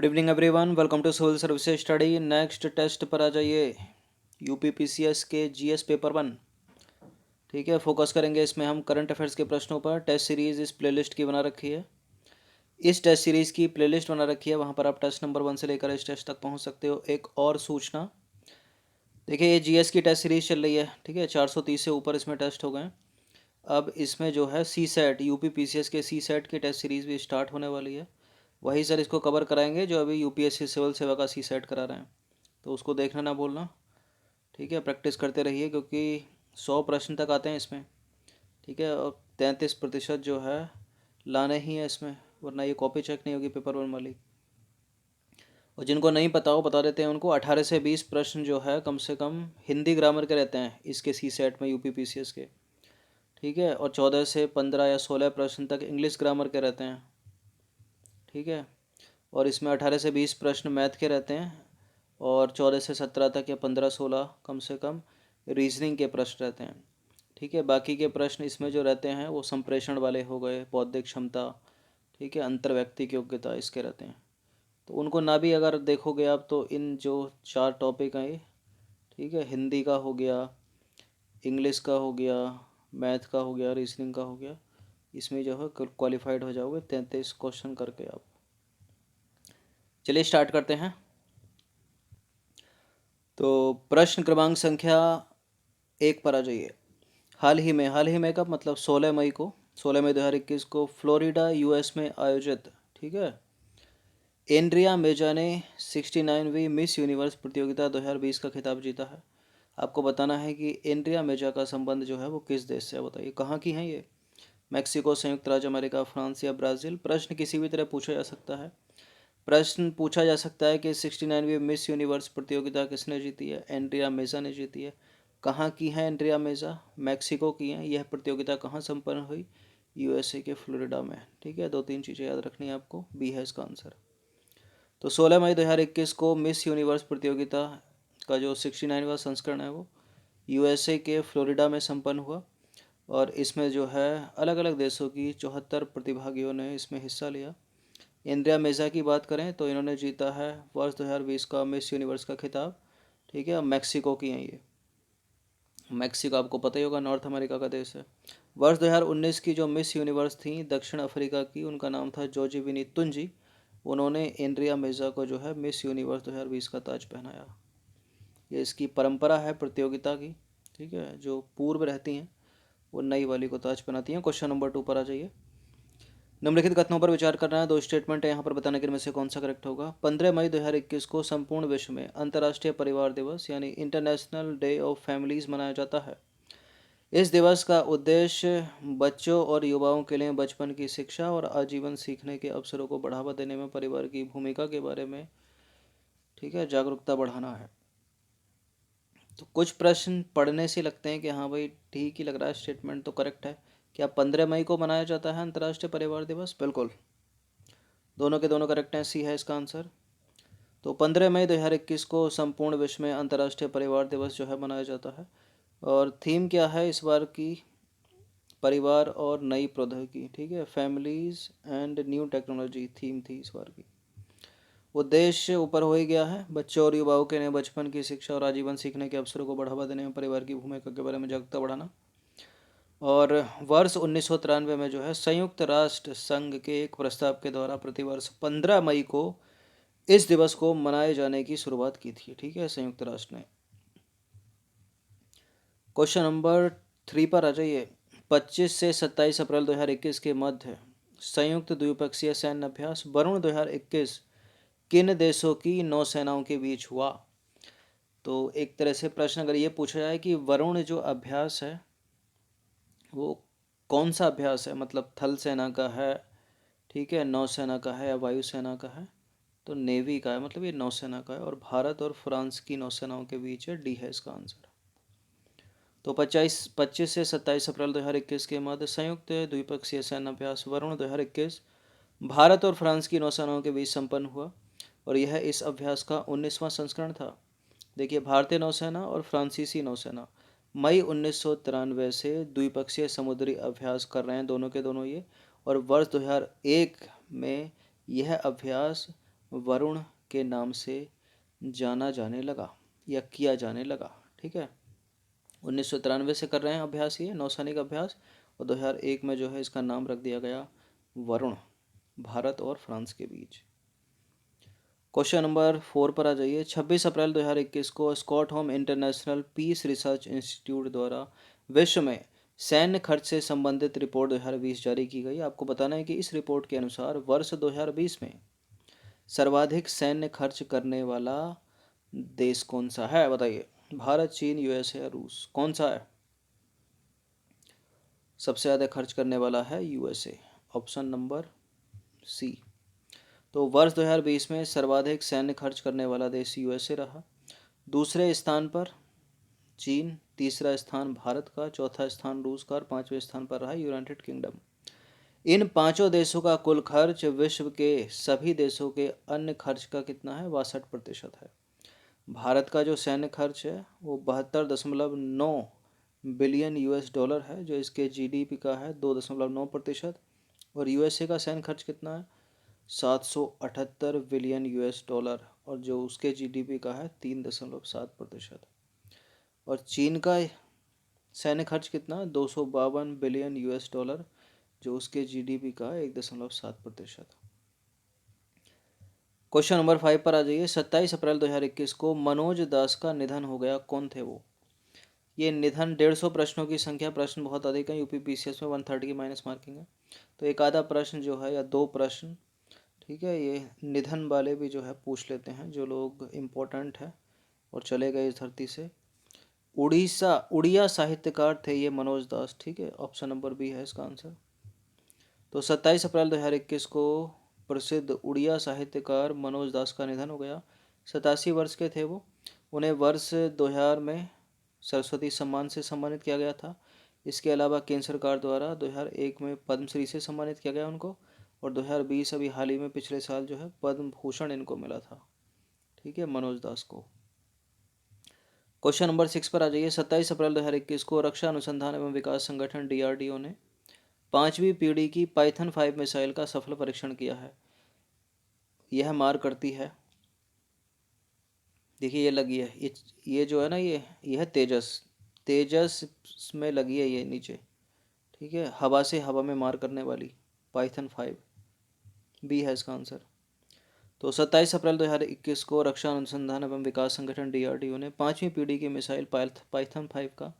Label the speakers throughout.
Speaker 1: Good evening everyone, welcome to civil services study. Next test पर आ जाइए। UPPCS के जीएस पेपर 1। ठीक है, फोकस करेंगे इसमें हम करंट अफेयर्स के प्रश्नों पर। टेस्ट सीरीज़ इस प्लेलिस्ट की बना रखी है। इस टेस्ट सीरीज़ की प्लेलिस्ट बना रखी है, वहाँ पर आप टेस्ट नंबर 1 से लेकर इस टेस्ट तक पहुँच सकते हो। एक और सूचना, देखिए ये जीएस की टेस्ट सीरीज़ चल रही है। ठीक है, 430 से ऊपर इसमें टेस्ट हो गए। अब इसमें जो है सी सेट, यूपीपीसीएस के सी सेट की टेस्ट सीरीज़ भी स्टार्ट होने वाली है। वही सर इसको कवर कराएंगे जो अभी यूपीएससी सिविल सेवा का सी सेट करा रहे हैं, तो उसको देखना ना भूलना। ठीक है, प्रैक्टिस करते रहिए क्योंकि 100 प्रश्न तक आते हैं इसमें। ठीक है, और 33% जो है लाने ही है इसमें, वरना ये कॉपी चेक नहीं होगी पेपर 1 वाली। और जिनको नहीं पता हो बता देते हैं उनको, 18 से 20 प्रश्न जो है कम से कम हिंदी ग्रामर के रहते हैं इसके सी सेट में, यूपीपीसीएस के। ठीक है, और 14 से 15 या 16 प्रश्न तक इंग्लिश ग्रामर के रहते हैं। ठीक है, और इसमें 18 से 20 प्रश्न मैथ के रहते हैं, और 14 से 17 तक या 15-16 कम से कम रीजनिंग के प्रश्न रहते हैं। ठीक है, बाकी के प्रश्न इसमें जो रहते हैं वो संप्रेषण वाले हो गए, बौद्धिक क्षमता, ठीक है, अंतर्व्यक्तिक योग्यता, इसके रहते हैं। तो उनको ना भी अगर देखोगे आप तो इन जो 4 टॉपिक हैं, ठीक है, हिंदी का हो गया, इंग्लिश का हो गया, मैथ का हो गया, रीजनिंग का हो गया, इसमें जो है क्वालिफाइड हो जाओगे 33 क्वेश्चन करके आप। चलिए स्टार्ट करते हैं। तो प्रश्न क्रमांक संख्या 1 पर आ जाइए। हाल ही में का मतलब 16 मई को, 16 मई 2021 को फ्लोरिडा यूएस में आयोजित, ठीक है, एंड्रिया मेजा ने 69वीं मिस यूनिवर्स प्रतियोगिता 2020 का खिताब जीता है। आपको बताना है कि एंड्रिया मेजा का संबंध जो है वो किस देश से है, बताइए कहाँ की हैं ये। मैक्सिको, संयुक्त राज्य अमेरिका, फ्रांस या ब्राज़ील। प्रश्न किसी भी तरह पूछा जा सकता है। प्रश्न पूछा जा सकता है कि 69वीं मिस यूनिवर्स प्रतियोगिता किसने जीती है। एंड्रिया मेजा ने जीती है। कहाँ की है एंड्रिया मेजा? मैक्सिको की है। यह प्रतियोगिता कहाँ संपन्न हुई? यूएसए के फ्लोरिडा में। ठीक है, 2-3 चीज़ें याद रखनी है आपको, बी है इसका आंसर। तो 16 मई 2021 को मिस यूनिवर्स प्रतियोगिता का जो 69वां संस्करण है वो यूएसए के फ्लोरिडा में संपन्न हुआ, और इसमें जो है अलग अलग देशों की 74 प्रतिभागियों ने इसमें हिस्सा लिया। एंड्रिया मेजा की बात करें तो इन्होंने जीता है वर्ष 2020 का मिस यूनिवर्स का खिताब। ठीक है, मैक्सिको की हैं ये। मैक्सिको आपको पता ही होगा, नॉर्थ अमेरिका का देश है। वर्ष 2019 की जो मिस यूनिवर्स थी दक्षिण अफ्रीका की, उनका नाम था जोजीविनी तुंजी। उन्होंने एंड्रिया मेजा को जो है मिस यूनिवर्स 2020 का ताज पहनाया। ये इसकी परंपरा है प्रतियोगिता की। ठीक है, जो पूर्व रहती हैं वो नई वाली को ताज पहनाती हैं। क्वेश्चन नंबर 2 पर आ जाइए। निम्नलिखित कथनों पर विचार करना है। 2 स्टेटमेंट है यहाँ पर, बताने के इनमें से कौन सा करेक्ट होगा। 15 मई 2021 को संपूर्ण विश्व में अंतर्राष्ट्रीय परिवार दिवस यानी इंटरनेशनल डे ऑफ फैमिलीज मनाया जाता है। इस दिवस का उद्देश्य बच्चों और युवाओं के लिए बचपन की शिक्षा और आजीवन सीखने के अवसरों को बढ़ावा देने में परिवार की भूमिका के बारे में, ठीक है, जागरूकता बढ़ाना है। तो कुछ प्रश्न पढ़ने से लगते हैं कि हाँ भाई ठीक ही लग रहा है, स्टेटमेंट तो करेक्ट है। क्या 15 मई को मनाया जाता है अंतर्राष्ट्रीय परिवार दिवस? बिल्कुल, दोनों के दोनों करेक्ट हैं, सी है इसका आंसर। तो 15 मई 2021 को संपूर्ण विश्व में अंतर्राष्ट्रीय परिवार दिवस जो है मनाया जाता है। और थीम क्या है इस बार की? परिवार और नई प्रौद्योगिकी। ठीक है, families and new technology theme थी इस बार की। उद्देश्य ऊपर हो ही गया है, बच्चों और युवाओं के लिए बचपन की शिक्षा और आजीवन सीखने के अवसरों को बढ़ावा देने में परिवार की भूमिका के बारे में जागरूकता बढ़ाना। और वर्ष 1993 में जो है संयुक्त राष्ट्र संघ के एक प्रस्ताव के द्वारा प्रतिवर्ष 15 मई को इस दिवस को मनाए जाने की शुरुआत की थी। ठीक है, संयुक्त राष्ट्र ने। क्वेश्चन नंबर 3 पर आ जाइए। 25 से 27 अप्रैल 2021 के मध्य संयुक्त द्विपक्षीय सैन्य अभ्यास वरुण 2021 किन देशों की नौसेनाओं के बीच हुआ? तो एक तरह से प्रश्न अगर ये पूछा जाए कि वरुण जो अभ्यास है वो कौन सा अभ्यास है, मतलब थल सेना का है, ठीक है, नौसेना का है या वायुसेना का है? तो नेवी का है, मतलब ये नौसेना का है, और भारत और फ्रांस की नौसेनाओं के बीच है, डी है इसका आंसर। तो 25 से 27 अप्रैल 2021 के मध्य संयुक्त द्विपक्षीय सैन्य अभ्यास वरुण 2021 भारत और फ्रांस की नौसेनाओं के बीच संपन्न हुआ, और यह इस अभ्यास का 19वां संस्करण था। देखिए, भारतीय नौसेना और फ्रांसीसी नौसेना मई 1993 से द्विपक्षीय समुद्री अभ्यास कर रहे हैं, दोनों के दोनों ये। और वर्ष 2001 में यह अभ्यास वरुण के नाम से जाना जाने लगा या किया जाने लगा। ठीक है, 1993 से कर रहे हैं अभ्यास, ये नौसैनिक अभ्यास, और 2001 में जो है इसका नाम रख दिया गया वरुण, भारत और फ्रांस के बीच। क्वेश्चन नंबर 4 पर आ जाइए। 26 अप्रैल 2021 को Stockholm International Peace Research Institute द्वारा विश्व में सैन्य खर्च से संबंधित रिपोर्ट 2020 जारी की गई। आपको बताना है कि इस रिपोर्ट के अनुसार वर्ष 2020 में सर्वाधिक सैन्य खर्च करने वाला देश कौन सा है, बताइए। भारत, चीन, यूएसए या रूस, कौन सा है सबसे ज़्यादा खर्च करने वाला है? USA, option number C. तो वर्ष 2020 में सर्वाधिक सैन्य खर्च करने वाला देश यूएसए रहा। दूसरे स्थान पर चीन, तीसरा स्थान भारत का, चौथा स्थान रूस का और पांचवें स्थान पर रहा यूनाइटेड किंगडम। इन पांचों देशों का कुल खर्च विश्व के सभी देशों के अन्य खर्च का कितना है? 62% है। भारत का जो सैन्य खर्च है वो 72.9 बिलियन यूएस डॉलर है, जो इसके जीडीपी का है 2.9%। और यूएसए का सैन्य खर्च कितना है? 778 बिलियन यूएस डॉलर, और जो उसके जीडीपी का है 3.7%। और चीन का सैन्य खर्च कितना है? 252 बिलियन यूएस डॉलर, जो उसके जीडीपी का है 1.7%। क्वेश्चन नंबर 5 पर आ जाइए। 27 अप्रैल 2021 को मनोज दास का निधन हो गया, कौन थे वो? ये निधन 150 प्रश्नों की संख्या, प्रश्न बहुत अधिक है, यूपी पीसीएस में 130 की माइनस मार्किंग है, तो एक आधा प्रश्न जो है या दो प्रश्न, ठीक है, ये निधन वाले भी जो है पूछ लेते हैं जो लोग इम्पोर्टेंट है और चले गए इस धरती से। उड़िया साहित्यकार थे ये मनोज दास, ठीक है, ऑप्शन नंबर बी है इसका आंसर। तो 27 अप्रैल 2021 को प्रसिद्ध उड़िया साहित्यकार मनोज दास का निधन हो गया। 87 वर्ष के थे वो। उन्हें वर्ष 2000 में सरस्वती सम्मान से सम्मानित किया गया था। इसके अलावा केंद्र सरकार द्वारा 2001 में पद्मश्री से सम्मानित किया गया उनको, और 2020 अभी हाल ही में पिछले साल जो है पद्म भूषण इनको मिला था, ठीक है, मनोज दास को। क्वेश्चन नंबर 6 पर आ जाइए। 27 अप्रैल 2021 को रक्षा अनुसंधान एवं विकास संगठन डीआरडीओ ने 5वीं पीढ़ी की पाइथन 5 मिसाइल का सफल परीक्षण किया है। यह मार करती है, देखिए ये लगी है, ये जो है ना, ये है तेजस, तेजस में लगी है ये नीचे, ठीक है, हवा से हवा में मार करने वाली पाइथन 5, बी है इसका आंसर। तो 27 अप्रैल 2021 को रक्षा अनुसंधान एवं विकास संगठन डीआरडीओ ने 5वीं पीढ़ी की मिसाइल पाइथन 5 का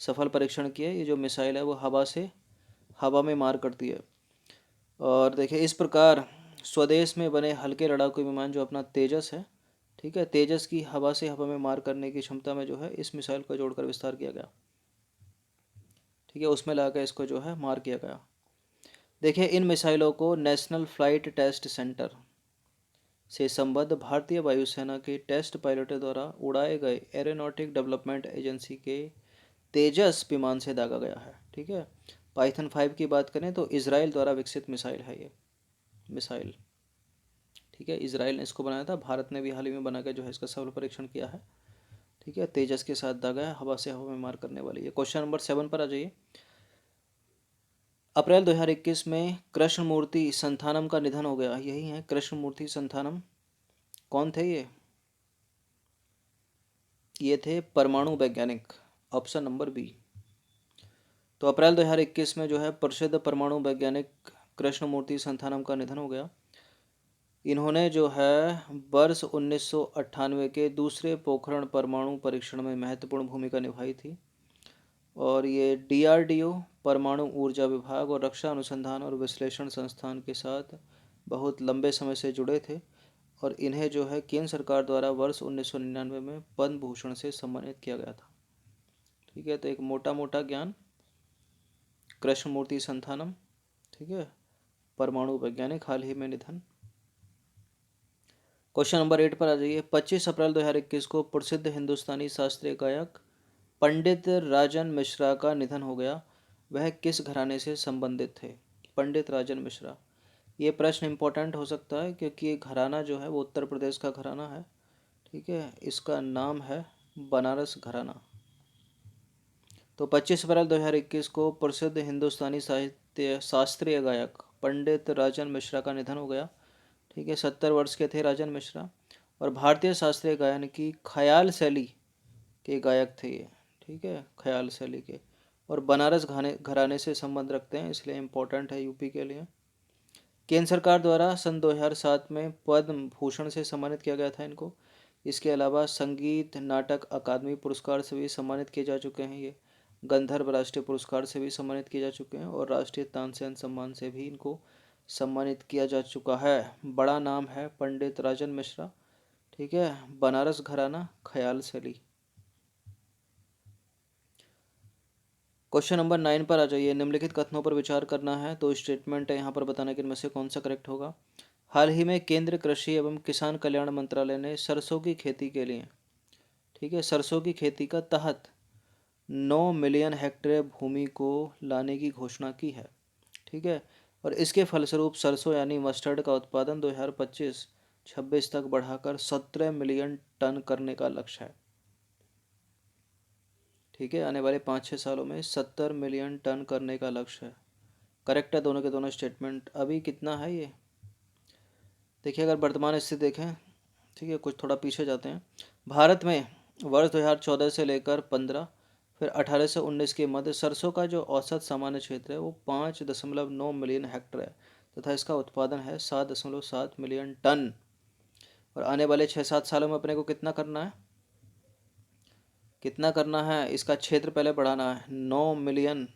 Speaker 1: सफल परीक्षण किया। ये जो मिसाइल है वो हवा में मार करती है। और देखिए इस प्रकार स्वदेश में बने हल्के लड़ाकू विमान जो अपना तेजस है, ठीक है, तेजस की हवा से हवा में मार करने की क्षमता में जो है इस मिसाइल को जोड़कर विस्तार किया गया, ठीक है, उसमें लाकर इसको जो है मार किया गया। देखिए इन मिसाइलों को नेशनल फ्लाइट टेस्ट सेंटर से संबद्ध भारतीय वायुसेना के टेस्ट पायलटों द्वारा उड़ाए गए एरोनॉटिक डेवलपमेंट एजेंसी के तेजस विमान से दागा गया है, ठीक है। पाइथन 5 की बात करें तो इसराइल द्वारा विकसित मिसाइल है ये मिसाइल, ठीक है, इसराइल ने इसको बनाया था, भारत ने भी हाल ही में बना के जो है इसका सफल परीक्षण किया है, ठीक है, तेजस के साथ दागा है, हवा से हवा में मार करने वाली है। क्वेश्चन नंबर 7 पर आ जाइए। अप्रैल 2021 में कृष्णमूर्ति संथानम का निधन हो गया, यही है कृष्णमूर्ति संथानम, कौन थे ये थे परमाणु वैज्ञानिक, ऑप्शन नंबर बी। तो अप्रैल 2021 में जो है प्रसिद्ध परमाणु वैज्ञानिक कृष्णमूर्ति संथानम का निधन हो गया। इन्होंने जो है वर्ष 1998 के दूसरे पोखरण परमाणु परीक्षण में महत्वपूर्ण भूमिका निभाई थी, और ये डीआरडीओ, परमाणु ऊर्जा विभाग और रक्षा अनुसंधान और विश्लेषण संस्थान के साथ बहुत लंबे समय से जुड़े थे, और इन्हें जो है केंद्र सरकार द्वारा वर्ष 1999 में पद्म भूषण से सम्मानित किया गया था, ठीक है। तो एक मोटा मोटा ज्ञान, कृष्णमूर्ति संथानम, ठीक है, परमाणु वैज्ञानिक, हाल ही में निधन। क्वेश्चन नंबर 8 पर आ जाइए। 25 अप्रैल 2021 को प्रसिद्ध हिंदुस्तानी शास्त्रीय गायक पंडित राजन मिश्रा का निधन हो गया। वह किस घराने से संबंधित थे? पंडित राजन मिश्रा, ये प्रश्न इंपॉर्टेंट हो सकता है क्योंकि ये घराना जो है वो उत्तर प्रदेश का घराना है, ठीक है, इसका नाम है बनारस घराना। तो 25 अप्रैल 2021 को प्रसिद्ध हिंदुस्तानी साहित्य शास्त्रीय गायक पंडित राजन मिश्रा का निधन हो गया, ठीक है, 70 वर्ष के थे राजन मिश्रा। और भारतीय शास्त्रीय गायन की ख्याल शैली के गायक थे ये, ठीक है, ख्याल शैली के। और बनारस घराने से संबंध रखते हैं, इसलिए इम्पोर्टेंट है यूपी के लिए। केंद्र सरकार द्वारा सन 2007 में पद्म भूषण से सम्मानित किया गया था इनको। इसके अलावा संगीत नाटक अकादमी पुरस्कार से भी सम्मानित किए जा चुके हैं ये। गंधर्व राष्ट्रीय पुरस्कार से भी सम्मानित किए जा चुके हैं, और राष्ट्रीय तानसेन सम्मान से भी इनको सम्मानित किया जा चुका है। बड़ा नाम है पंडित राजन मिश्रा, ठीक है, बनारस घराना ख्याल शैली। क्वेश्चन नंबर 9 पर आ जाइए। निम्नलिखित कथनों पर विचार करना है, तो स्टेटमेंट है यहाँ पर बताना कि इनमें से कौन सा करेक्ट होगा। हाल ही में केंद्र कृषि एवं किसान कल्याण मंत्रालय ने सरसों की खेती के लिए, ठीक है, सरसों की खेती का तहत 9 मिलियन हेक्टेयर भूमि को लाने की घोषणा की है, ठीक है। और इसके फलस्वरूप सरसों यानी मस्टर्ड का उत्पादन 2025-26 तक बढ़ाकर 17 मिलियन टन करने का लक्ष्य है, ठीक है। आने वाले 5-6 सालों में 70 मिलियन टन करने का लक्ष्य है। करेक्ट है दोनों के दोनों स्टेटमेंट। अभी कितना है ये देखिए, अगर वर्तमान स्थिति देखें, ठीक है, कुछ थोड़ा पीछे जाते हैं। भारत में वर्ष 2014 से लेकर 15, फिर 18 से 19 के मध्य सरसों का जो औसत सामान्य क्षेत्र है वो 5.9 मिलियन हेक्टेयर है, तथा इसका उत्पादन है 7.7 मिलियन टन। और आने वाले 6-7 सालों में अपने को कितना करना है, कितना करना है, इसका क्षेत्र पहले बढ़ाना है, 9 मिलियन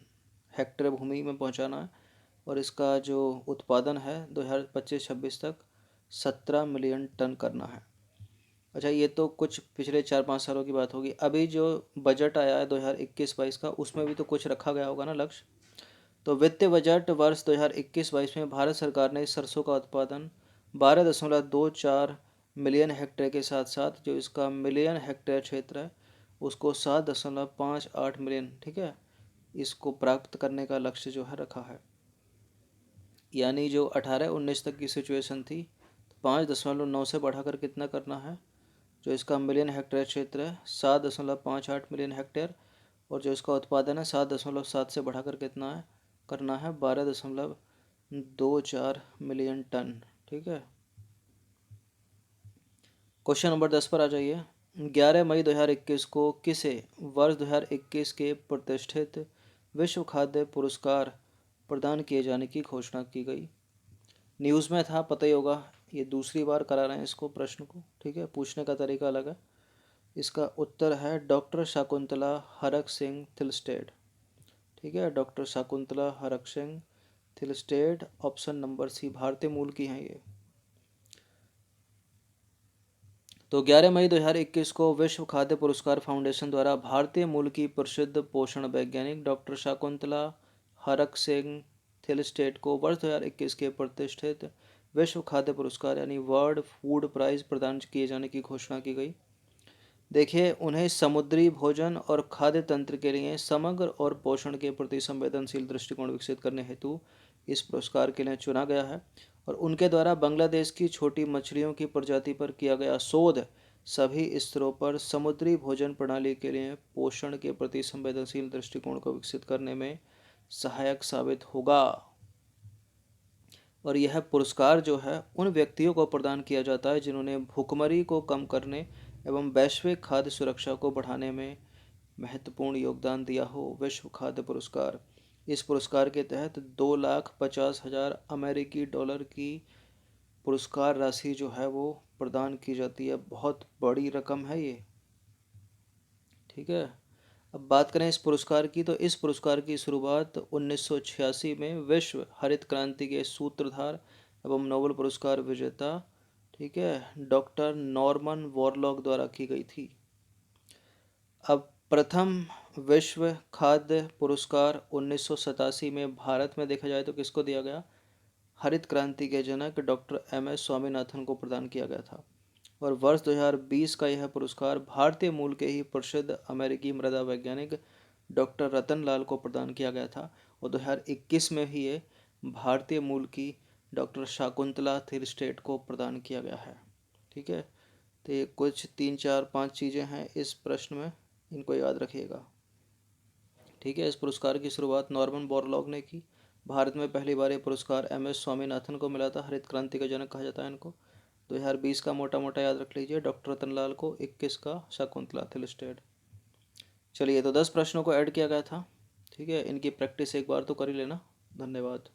Speaker 1: हेक्टेयर भूमि में पहुंचाना है। और इसका जो उत्पादन है 2025-26 तक 17 मिलियन टन करना है। अच्छा, ये तो कुछ पिछले 4-5 सालों की बात होगी। अभी जो बजट आया है 2021-22 का, उसमें भी तो कुछ रखा गया होगा ना लक्ष्य। तो वित्तीय बजट वर्ष 2021-22 में भारत सरकार ने सरसों का उत्पादन 12.24 मिलियन हेक्टेयर के साथ साथ जो इसका मिलियन हेक्टेयर क्षेत्र है उसको 7.58 मिलियन, ठीक है, इसको प्राप्त करने का लक्ष्य जो है रखा है। यानी जो 18-19 तक की सिचुएशन थी, 5.9 से बढ़ाकर कितना करना है, जो इसका मिलियन हेक्टेयर क्षेत्र है 7.58 मिलियन हेक्टेयर, और जो इसका उत्पादन है 7.7 से बढ़ाकर कितना है करना है 12.24 मिलियन टन, ठीक है। क्वेश्चन नंबर 10 पर आ जाइए। 11 मई 2021 को किसे वर्ष 2021 के प्रतिष्ठित विश्व खाद्य पुरस्कार प्रदान किए जाने की घोषणा की गई। न्यूज़ में था, पता ही होगा, ये दूसरी बार करा रहे हैं इसको प्रश्न को, ठीक है, पूछने का तरीका अलग है। इसका उत्तर है डॉक्टर शकुंतला हरक सिंह थिलस्टेड, ठीक है, doctor Shakuntala Harak Singh Thilsted, option number C, भारतीय मूल की हैं ये। तो 11 मई 2021 को विश्व खाद्य पुरस्कार फाउंडेशन द्वारा भारतीय मूल की प्रसिद्ध पोषण वैज्ञानिक डॉक्टर शकुंतला हरक सिंह थिलस्टेड को वर्ष 2021 के प्रतिष्ठित विश्व खाद्य पुरस्कार यानी वर्ल्ड फूड प्राइज प्रदान किए जाने की घोषणा की गई। देखिए, उन्हें समुद्री भोजन और खाद्य तंत्र के लिए समग्र और पोषण के प्रति संवेदनशील दृष्टिकोण विकसित करने हेतु इस पुरस्कार के लिए चुना गया है। और उनके द्वारा बांग्लादेश की छोटी मछलियों की प्रजाति पर किया गया शोध सभी स्तरों पर समुद्री भोजन प्रणाली के लिए पोषण के प्रति संवेदनशील दृष्टिकोण को विकसित करने में सहायक साबित होगा। और यह पुरस्कार जो है उन व्यक्तियों को प्रदान किया जाता है जिन्होंने भूखमरी को कम करने एवं वैश्विक खाद्य सुरक्षा को बढ़ाने में महत्वपूर्ण योगदान दिया हो। विश्व खाद्य पुरस्कार, इस पुरस्कार के तहत 2,50,000 अमेरिकी डॉलर की पुरस्कार राशि जो है वो प्रदान की जाती है। बहुत बड़ी रकम है ये, ठीक है। अब बात करें इस पुरस्कार की, तो इस पुरस्कार की शुरुआत 1986 में विश्व हरित क्रांति के सूत्रधार एवं नोबेल पुरस्कार विजेता, ठीक है, डॉक्टर नॉर्मन वॉरलॉग द्वारा की गई थी। अब प्रथम विश्व खाद्य पुरस्कार 1987 में भारत में देखा जाए तो किसको दिया गया, हरित क्रांति के जनक डॉक्टर MS स्वामीनाथन को प्रदान किया गया था। और वर्ष 2020 का यह पुरस्कार भारतीय मूल के ही प्रसिद्ध अमेरिकी मृदा वैज्ञानिक डॉक्टर रतन लाल को प्रदान किया गया था। और 2021 में ही ये भारतीय मूल की डॉक्टर शकुंतला थिलस्टेड को प्रदान किया गया है, ठीक है। तो ये कुछ 3-4-5 चीज़ें हैं इस प्रश्न में, इनको याद रखिएगा, ठीक है। इस पुरस्कार की शुरुआत नॉर्मन बोरलॉग ने की भारत में पहली बार ये पुरस्कार MS स्वामीनाथन को मिला था, हरित क्रांति का जनक कहा जाता है इनको। 2020 का मोटा मोटा याद रख लीजिए, डॉक्टर रतनलाल को। 21 का शकुंतला थिलस्टेड। चलिए, तो 10 प्रश्नों को ऐड किया गया था, ठीक है। इनकी प्रैक्टिस एक बार तो कर ही लेना। धन्यवाद।